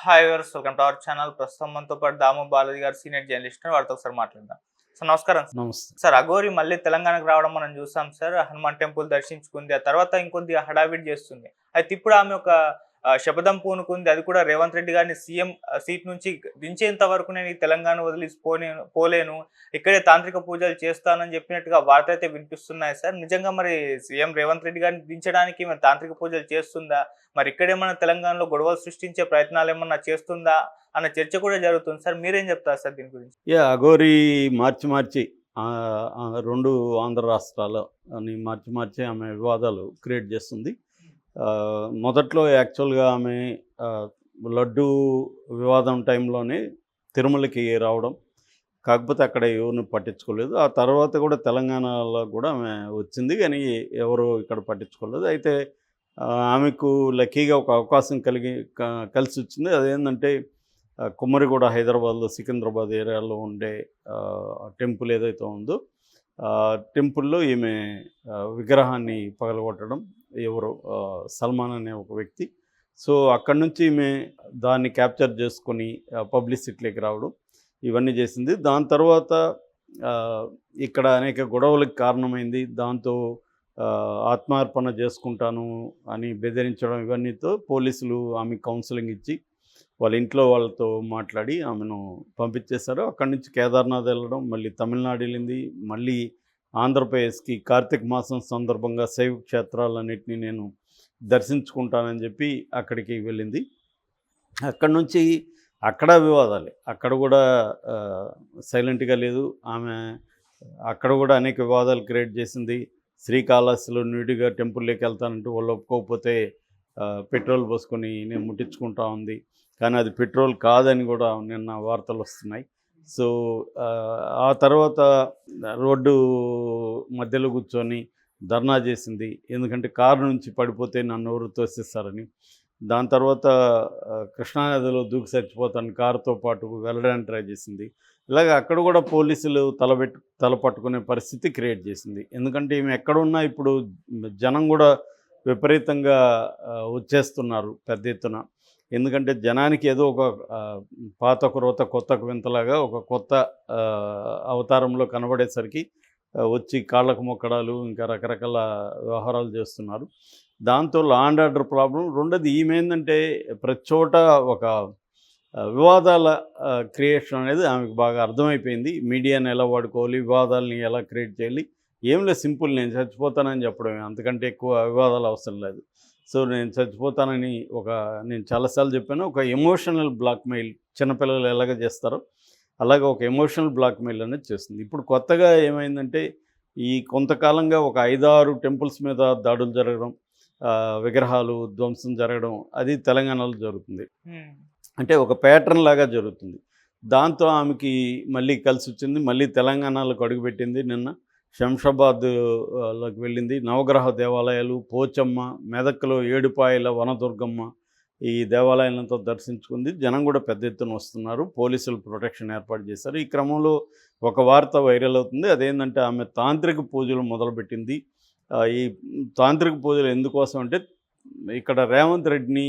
Hi viewers, welcome to our channel. ప్రస్తుతం మనతో పాటు దాము బాలాజీ గారు, సీనియర్ జర్నలిస్ట్, వారితో ఒకసారి మాట్లాడదాం. సార్ నమస్కారం. నమస్తే. సార్, అఘోరి మళ్ళీ తెలంగాణకు రావడం మనం చూసాం సార్. హనుమాన్ టెంపుల్ దర్శించుకుంది, ఆ తర్వాత ఇంకొద్దిగా హడావిడి చేస్తుంది. అయితే ఇప్పుడు ఆమె ఒక శపథం పూనుకుంది. అది కూడా రేవంత్ రెడ్డి గారిని సీఎం సీట్ నుంచి దించేంత వరకు నేను ఈ తెలంగాణ వదిలి పోలేను, ఇక్కడే తాంత్రిక పూజలు చేస్తానని చెప్పినట్టుగా వార్తలు అయితే వినిపిస్తున్నాయి సార్. నిజంగా మరి సీఎం రేవంత్ రెడ్డి గారిని దించడానికి మరి తాంత్రిక పూజలు చేస్తుందా, మరి ఇక్కడేమన్నా తెలంగాణలో గొడవలు సృష్టించే ప్రయత్నాలు ఏమన్నా చేస్తుందా అన్న చర్చ కూడా జరుగుతుంది సార్. మీరేం చెప్తారు సార్ దీని గురించి? అఘోరి మార్చి 2 ఆంధ్ర రాష్ట్రాలు అని మార్చి ఆమె వివాదాలు క్రియేట్ చేస్తుంది. మొదట్లో యాక్చువల్గా ఆమె లడ్డూ వివాదం టైంలోనే తిరుమలకి రావడం, కాకపోతే అక్కడ ఎవరిని పట్టించుకోలేదు. ఆ తర్వాత కూడా తెలంగాణలో కూడా ఆమె వచ్చింది, కానీ ఎవరు ఇక్కడ పట్టించుకోలేదు. అయితే ఆమెకు లక్కీగా ఒక అవకాశం కలిసి వచ్చింది. అదేంటంటే కుమ్మరిగూడ, హైదరాబాద్లో సికింద్రాబాద్ ఏరియాలో ఉండే టెంపుల్ ఏదైతే ఉందో టెంపుల్లో ఈమె విగ్రహాన్ని పగలగొట్టడం, ఎవరో సల్మాన్ అనే ఒక వ్యక్తి. సో అక్కడి నుంచి ఈమె దాన్ని క్యాప్చర్ చేసుకొని పబ్లిసిటీలోకి రావడం, ఇవన్నీ చేసింది. దాని తర్వాత ఇక్కడ అనేక గొడవలకు కారణమైంది. దాంతో ఆత్మార్పణ చేసుకుంటాను అని బెదిరించడం, ఇవన్నీతో పోలీసులు ఆమె కౌన్సిలింగ్ ఇచ్చి వాళ్ళ ఇంట్లో వాళ్ళతో మాట్లాడి ఆమెను పంపించేశారు. అక్కడి నుంచి కేదార్నాథ్ వెళ్ళడం, మళ్ళీ తమిళనాడు వెళ్ళింది, మళ్ళీ ఆంధ్రప్రదేశ్కి కార్తీక మాసం సందర్భంగా శైవ క్షేత్రాలన్నింటినీ నేను దర్శించుకుంటానని చెప్పి అక్కడికి వెళ్ళింది. అక్కడి నుంచి అక్కడ వివాదాలే, అక్కడ కూడా సైలెంట్గా లేదు ఆమె. అక్కడ కూడా అనేక వివాదాలు క్రియేట్ చేసింది. శ్రీకాళహస్తిలో న్యూడిగా టెంపుల్లోకి వెళ్తానంటూ వాళ్ళు ఒప్పుకోకపోతే పెట్రోల్ పోసుకొని నేను ముట్టించుకుంటా ఉంది. కానీ అది పెట్రోల్ కాదని కూడా నిన్న వార్తలు వస్తున్నాయి. సో ఆ తర్వాత రోడ్డు మధ్యలో కూర్చొని ధర్నా చేసింది, ఎందుకంటే కారు నుంచి పడిపోతే నన్ను ఎవరు తోసిస్తారని. దాని తర్వాత కృష్ణానదిలో దూకి చచ్చిపోతాను కారుతో పాటు వెళ్ళడానికి ట్రై చేసింది. ఇలాగ అక్కడ కూడా పోలీసులు తల పట్టుకునే పరిస్థితి క్రియేట్ చేసింది. ఎందుకంటే ఈమె ఎక్కడున్నా ఇప్పుడు జనం కూడా విపరీతంగా వచ్చేస్తున్నారు పెద్ద ఎత్తున. ఎందుకంటే జనానికి ఏదో ఒక పాత కురవత కొత్త వింతలాగా ఒక కొత్త అవతారంలో కనబడేసరికి వచ్చి కాళ్ళకు మొక్కడాలు, ఇంకా రకరకాల వ్యవహారాలు చేస్తున్నారు. దాంతో లా అండ్ ఆర్డర్ ప్రాబ్లం. రెండోది ఈమె ఏంటంటే ప్రతి చోట ఒక వివాదాల క్రియేషన్ అనేది ఆమెకు బాగా అర్థమైపోయింది. మీడియాని ఎలా వాడుకోవాలి, వివాదాలని ఎలా క్రియేట్ చేయాలి. ఏం లేదు, సింపుల్, నేను చచ్చిపోతానని చెప్పడమే, అంతకంటే ఎక్కువ వివాదాలు అవసరం లేదు. సో నేను చచ్చిపోతానని నేను చాలాసార్లు చెప్పాను, ఒక ఎమోషనల్ బ్లాక్మెయిల్ చిన్నపిల్లలు ఎలాగ చేస్తారో అలాగే ఒక ఎమోషనల్ బ్లాక్మెయిల్ అనేది చేస్తుంది. ఇప్పుడు కొత్తగా ఏమైందంటే ఈ కొంతకాలంగా ఒక 5-6 టెంపుల్స్ మీద దాడులు జరగడం, విగ్రహాలు ధ్వంసం జరగడం, అది తెలంగాణలో జరుగుతుంది. అంటే ఒక ప్యాటర్న్ లాగా జరుగుతుంది. దాంతో ఆమెకి మళ్ళీ కలిసి వచ్చింది. మళ్ళీ తెలంగాణలోకి అడుగుపెట్టింది. నిన్న శంషాబాద్లోకి వెళ్ళింది. నవగ్రహ దేవాలయాలు, పోచమ్మ, మెదక్లో ఏడుపాయల వనదుర్గమ్మ, ఈ దేవాలయాలతో దర్శించుకుంది. జనం కూడా పెద్ద ఎత్తున వస్తున్నారు. పోలీసులు ప్రొటెక్షన్ ఏర్పాటు చేశారు. ఈ క్రమంలో ఒక వార్త వైరల్ అవుతుంది. అదేంటంటే ఆమె తాంత్రిక పూజలు మొదలుపెట్టింది. ఈ తాంత్రిక పూజలు ఎందుకోసం అంటే ఇక్కడ రేవంత్ రెడ్డిని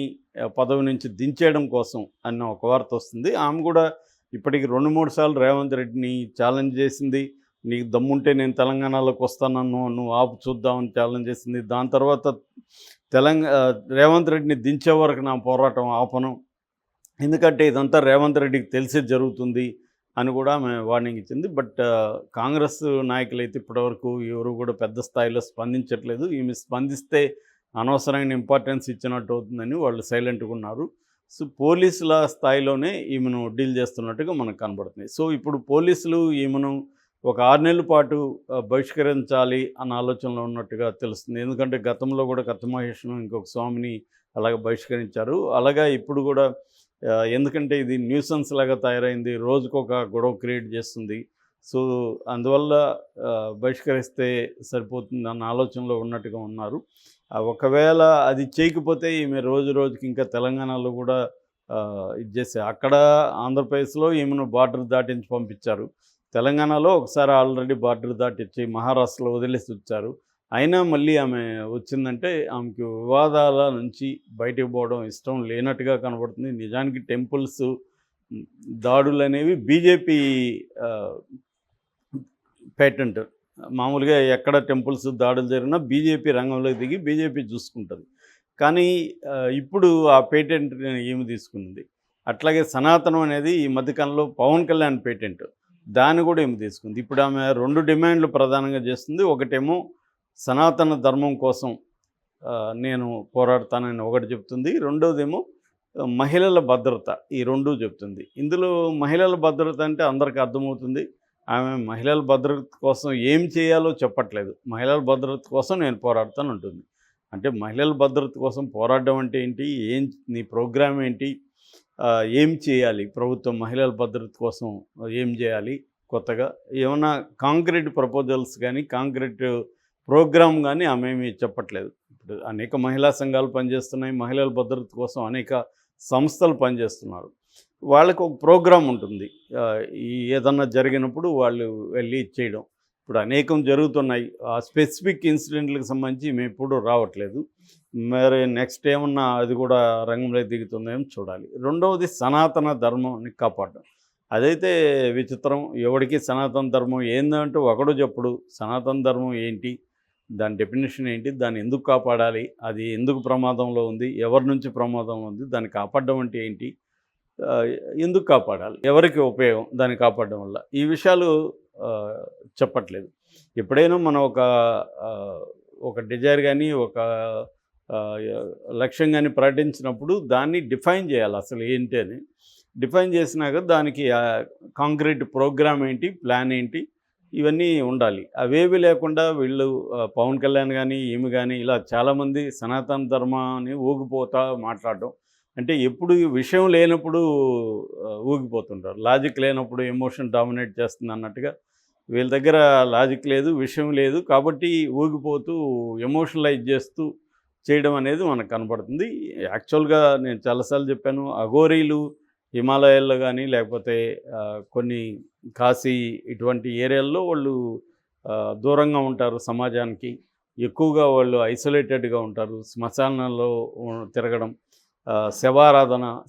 పదవి నుంచి దించేయడం కోసం అన్న ఒక వార్త వస్తుంది. ఆమె కూడా ఇప్పటికి 2-3 సార్లు రేవంత్ రెడ్డిని ఛాలెంజ్ చేసింది. నీకు దమ్ముంటే నేను తెలంగాణలోకి వస్తానన్ను, నువ్వు ఆపు చూద్దామని ఛాలెంజ్ చేసింది. దాని తర్వాత రేవంత్ రెడ్డిని దించే వరకు నా పోరాటం ఆపను, ఎందుకంటే ఇదంతా రేవంత్ రెడ్డికి తెలిసే జరుగుతుంది అని కూడా ఆమె వార్నింగ్ ఇచ్చింది. బట్ కాంగ్రెస్ నాయకులైతే ఇప్పటివరకు ఎవరు కూడా పెద్ద స్థాయిలో స్పందించట్లేదు. ఈమె స్పందిస్తే అనవసరమైన ఇంపార్టెన్స్ ఇచ్చినట్టు అవుతుందని వాళ్ళు సైలెంట్గా ఉన్నారు. సో పోలీసుల స్థాయిలోనే ఈమెను డీల్ చేస్తున్నట్టుగా మనకు కనబడుతుంది. సో ఇప్పుడు పోలీసులు ఈమెను ఒక 6 నెలల పాటు బహిష్కరించాలి అన్న ఆలోచనలో ఉన్నట్టుగా తెలుస్తుంది. ఎందుకంటే గతంలో కూడా కత్తమహేష్ను, ఇంకొక స్వామిని అలాగే బహిష్కరించారు. అలాగా ఇప్పుడు కూడా ఎందుకంటే ఇది న్యూసెన్స్ లాగా తయారైంది, రోజుకొక గొడవ క్రియేట్ చేస్తుంది. సో అందువల్ల బహిష్కరిస్తే సరిపోతుంది అన్న ఆలోచనలో ఉన్నట్టుగా ఉన్నారు. ఒకవేళ అది చేయకపోతే ఈమె రోజుకి ఇంకా తెలంగాణలో కూడా ఇది చేసే, అక్కడ ఆంధ్రప్రదేశ్లో ఈమెను బార్డర్ దాటించి పంపించారు. తెలంగాణలో ఒకసారి ఆల్రెడీ బార్డర్ దాటించి మహారాష్ట్రలో వదిలేసి వచ్చారు. అయినా మళ్ళీ ఆమె వచ్చిందంటే ఆమెకి వివాదాల నుంచి బయటకు పోవడం ఇష్టం లేనట్టుగా కనబడుతుంది. నిజానికి టెంపుల్స్ దాడులు అనేవి బీజేపీ పేటెంట్. మామూలుగా ఎక్కడ టెంపుల్స్ దాడులు జరిగినా బీజేపీ రంగంలోకి దిగి బీజేపీ చూసుకుంటుంది. కానీ ఇప్పుడు ఆ పేటెంట్‌ని ఈమె తీసుకుంది. అట్లాగే సనాతనం అనేది ఈ మధ్యకాలంలో పవన్ కళ్యాణ్ పేటెంట్. దాన్ని కూడా ఈమె తీసుకుంది. ఇప్పుడు ఆమె 2 డిమాండ్లు ప్రధానంగా చేస్తుంది. ఒకటేమో సనాతన ధర్మం కోసం నేను పోరాడతానని ఒకటి చెప్తుంది. రెండోదేమో మహిళల భద్రత. ఈ 2 చెప్తుంది. ఇందులో మహిళల భద్రత అంటే అందరికీ అర్థమవుతుంది. ఆమె మహిళల భద్రత కోసం ఏం చేయాలో చెప్పట్లేదు. మహిళల భద్రత కోసం నేను పోరాడతానంటుంది. అంటే మహిళల భద్రత కోసం పోరాడడం అంటే ఏంటి? నీ ప్రోగ్రామ్ ఏంటి? ఏం చేయాలి? ప్రభుత్వం మహిళల భద్రత కోసం ఏం చేయాలి కొత్తగా? ఏమన్నా కాంక్రీట్ ప్రపోజల్స్ కానీ, కాంక్రీట్ ప్రోగ్రామ్ కానీ ఆమె ఏమీ చెప్పట్లేదు. ఇప్పుడు అనేక మహిళా సంఘాలు పనిచేస్తున్నాయి. మహిళల భద్రత కోసం అనేక సంస్థలు పనిచేస్తున్నారు. వాళ్ళకు ఒక ప్రోగ్రామ్ ఉంటుంది. ఏదన్నా జరిగినప్పుడు వాళ్ళు వెళ్ళి చేయడం. ఇప్పుడు అనేకం జరుగుతున్నాయి. ఆ స్పెసిఫిక్ ఇన్సిడెంట్లకు సంబంధించి మేము ఎప్పుడూ రావట్లేదు. మరి నెక్స్ట్ ఏమన్నా అది కూడా రంగంలోకి దిగుతుందేమో చూడాలి. రెండవది సనాతన ధర్మాన్ని కాపాడడం. అదైతే విచిత్రం. ఎవడికి సనాతన ధర్మం ఏందంటే ఒకడు చెప్పుడు. సనాతన ధర్మం ఏంటి? దాని డెఫినేషన్ ఏంటి? దాన్ని ఎందుకు కాపాడాలి? అది ఎందుకు ప్రమాదంలో ఉంది? ఎవరి నుంచి ప్రమాదంలో ఉంది? దాన్ని కాపాడడం అంటే ఏంటి? ఎందుకు కాపాడాలి? ఎవరికి ఉపయోగం దాన్ని కాపాడడం వల్ల? ఈ విషయాలు చెప్పట్లేదు. ఎప్పుడైనా మనం ఒక డిజైర్ కానీ, ఒక లక్ష్యం కానీ ప్రకటించినప్పుడు దాన్ని డిఫైన్ చేయాలి. అసలు ఏంటి అని డిఫైన్ చేసినాక దానికి కాంక్రీట్ ప్రోగ్రామ్ ఏంటి, ప్లాన్ ఏంటి, ఇవన్నీ ఉండాలి. అవేవి లేకుండా వీళ్ళు పవన్ కళ్యాణ్ కానీ, ఈమె కానీ ఇలా చాలామంది సనాతన ధర్మాన్ని ఊగిపోతా మాట్లాడడం. అంటే ఎప్పుడు విషయం లేనప్పుడు ఊగిపోతుంటారు. లాజిక్ లేనప్పుడు ఎమోషన్ డామినేట్ చేస్తుంది అన్నట్టుగా వీళ్ళ దగ్గర లాజిక్ లేదు, విషయం లేదు. కాబట్టి ఊగిపోతూ ఎమోషనలైజ్ చేస్తూ చేయడం అనేది మనకు కనపడుతుంది. యాక్చువల్గా నేను చాలాసార్లు చెప్పాను, అఘోరీలు హిమాలయాల్లో కానీ, లేకపోతే కొన్ని కాశీ ఇటువంటి ఏరియాల్లో వాళ్ళు దూరంగా ఉంటారు సమాజానికి. ఎక్కువగా వాళ్ళు ఐసోలేటెడ్గా ఉంటారు. శ్మశానాల్లో తిరగడం,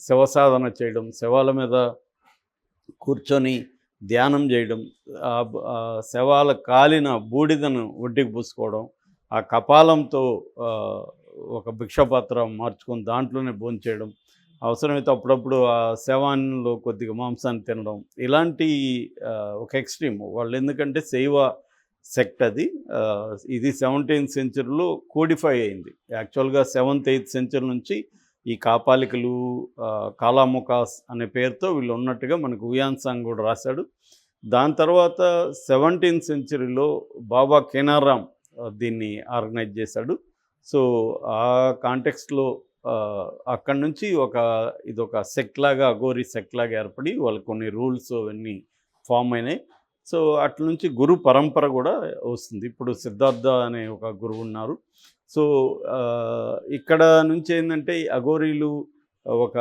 శవసాధన చేయడం, శవాల మీద కూర్చొని ధ్యానం చేయడం, శవాల కాలిన బూడిదను ఒంటికి పూసుకోవడం, ఆ కపాలంతో ఒక భిక్షపాత్ర మార్చుకొని దాంట్లోనే భోంచేయడం, అవసరమైతే అప్పుడప్పుడు ఆ శవాల్లో కొద్దిగా మాంసాన్ని తినడం, ఇలాంటి ఒక ఎక్స్ట్రీమ్ వాళ్ళు. ఎందుకంటే శైవ సెక్ట్ అది. ఇది 17th సెంచరీలో కోడిఫై అయింది. యాక్చువల్గా 7th 8th సెంచరీ నుంచి ఈ కాపాలికలు, కాలాముకాస్ అనే పేరుతో వీళ్ళు ఉన్నట్టుగా మనకు హుయాన్సాంగ్ కూడా రాశాడు. దాని తర్వాత 17th సెంచరీలో బాబా కేనారాం దీన్ని ఆర్గనైజ్ చేశాడు. సో ఆ కాంటెక్స్ట్లో అక్కడి నుంచి ఇదొక సెక్ట్ లాగా, అఘోరీ సెక్ట్ లాగా ఏర్పడి వాళ్ళకి కొన్ని రూల్స్ అవన్నీ ఫామ్ అయినాయి. సో అట్ల నుంచి గురు పరంపర కూడా వస్తుంది. ఇప్పుడు సిద్ధార్థ అనే ఒక గురువు ఉన్నారు. సో ఇక్కడ నుంచి ఏంటంటే అఘోరీలు ఒక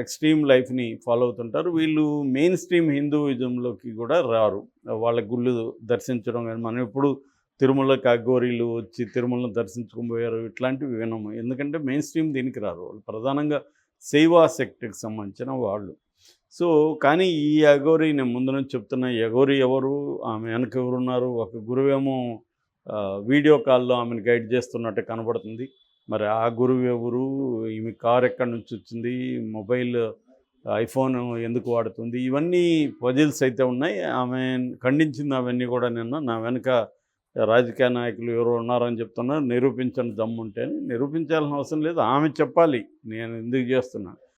ఎక్స్ట్రీమ్ లైఫ్ని ఫాలో అవుతుంటారు. వీళ్ళు మెయిన్ స్ట్రీమ్ హిందూయిజంలోకి కూడా రారు. వాళ్ళ గుళ్ళు దర్శించడం కానీ, మనం ఎప్పుడు తిరుమలకి అఘోరీలు వచ్చి తిరుమలను దర్శించుకొని పోయారు ఇట్లాంటివి వినము. ఎందుకంటే మెయిన్ స్ట్రీమ్ దీనికి రారు. వాళ్ళు ప్రధానంగా శైవ సెక్ట్కి సంబంధించిన వాళ్ళు. సో కానీ ఈ అఘోరీ, నేను ముందు నుంచి చెప్తున్నా, ఈ అఘోరీ ఎవరు, ఆమె వెనక ఎవరున్నారు? ఒక గురువేమో వీడియో కాల్లో ఆమెను గైడ్ చేస్తున్నట్టు కనబడుతుంది. మరి ఆ గురువు ఎవరు? ఈమె కార్ ఎక్కడి నుంచి వచ్చింది? మొబైల్ ఐఫోన్ ఎందుకు వాడుతుంది? ఇవన్నీ పజిల్స్ అయితే ఉన్నాయి. ఆమె ఖండించింది అవన్నీ కూడా. నా వెనక రాజకీయ నాయకులు ఎవరు ఉన్నారని చెప్తున్నారు. నిరూపించని దమ్ముంటే నిరూపించాల్సిన అవసరం లేదు. ఆమె చెప్పాలి నేను ఎందుకు చేస్తున్నాను.